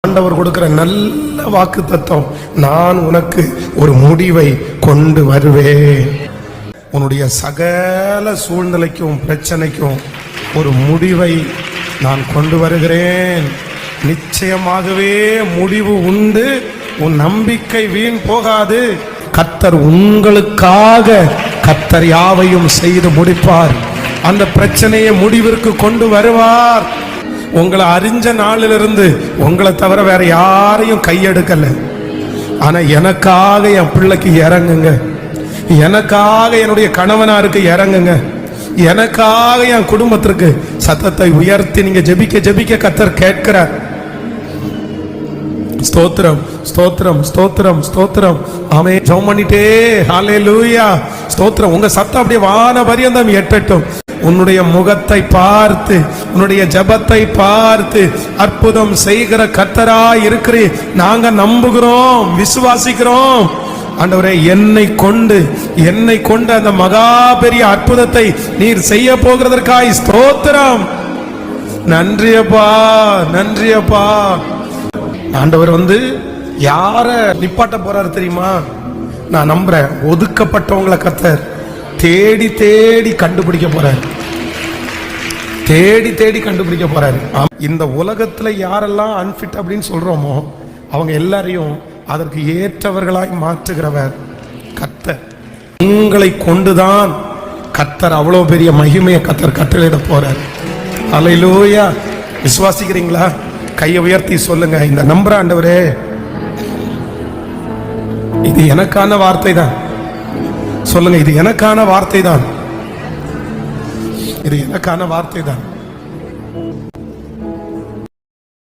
ஆண்டவர் கொடுக்கிற நல்ல வாக்கு தத்துவம், நான் உனக்கு ஒரு முடிவை கொண்டு வருவேன். உன்னுடைய சகல சூழ்நிலைக்கும் பிரச்சனைக்கும் ஒரு முடிவை நான் கொண்டு வருகிறேன். நிச்சயமாகவே முடிவு உண்டு. உன் நம்பிக்கை வீண் போகாது. கர்த்தர் உங்களுக்காக கர்த்தர் யாவையும் செய்து முடிப்பார். அந்த பிரச்சனையை முடிவிற்கு கொண்டு வருவார். உங்களை அறிஞ்ச நாளிலிருந்து உங்களை தவிர வேற யாரையும் கையெடுக்கல. ஆனா எனக்காக என் பிள்ளைக்கு இறங்குங்க, எனக்காக என்னுடைய கணவனாருக்கு இறங்குங்க, எனக்காக என் குடும்பத்திற்கு சத்தத்தை உயர்த்தி நீங்க ஜெபிக்க ஜெபிக்க கர்த்தர் கேட்கிறார். ஸ்தோத்திரம் ஸ்தோத்திரம் ஸ்தோத்திரம் ஸ்தோத்திரம். ஆமென். ஜெபம் பண்ணிட்டே ஹல்லேலூயா ஸ்தோத்திரம். உங்க சத்தம் அப்படியே வான பரியந்தம் எட்டட்டும். உன்னுடைய முகத்தை பார்த்து, உன்னுடைய ஜெபத்தை பார்த்து அற்புதம் செய்கிற கர்த்தராய் இருக்கிறீர். நாங்க நம்புகிறோம், விசுவாசிக்கிறோம். ஆண்டவரே, என்னை கொண்டு அந்த மகா பெரிய அற்புதத்தை நீர் செய்ய போகிறதற்காய் ஸ்தோத்திரம். நன்றியப்பா, நன்றியப்பா. ஆண்டவர் யார நிப்பாட்ட போறாரு தெரியுமா? நான் நம்புறேன், ஒதுக்கப்பட்டவங்களை கர்த்தர் தேடி தேடி கண்டுபிடிக்க போறாரு. தேடி தேடி கண்டுபிடிக்க போறாரு. இந்த உலகத்துல யாரெல்லாம் அன்பிட் அப்படின்னு சொல்றோமோ அவங்க எல்லாரையும் அதற்கு ஏற்றவர்களாய் மாற்றுகிறவர் கர்த்தர். உங்களை கொண்டுதான் கர்த்தர் அவ்வளவு பெரிய மகிமையை கர்த்தர் கட்டளையிட போறார். அல்லேலூயா. விசுவாசிக்கிறீங்களா? கையை உயர்த்தி சொல்லுங்க, இந்த நம்புற ஆண்டவரே, இது எனக்கான வார்த்தை தான். சொல்லுங்க, இது எனக்கான வார்த்தை தான், இது எனக்கான வார்த்தை தான்.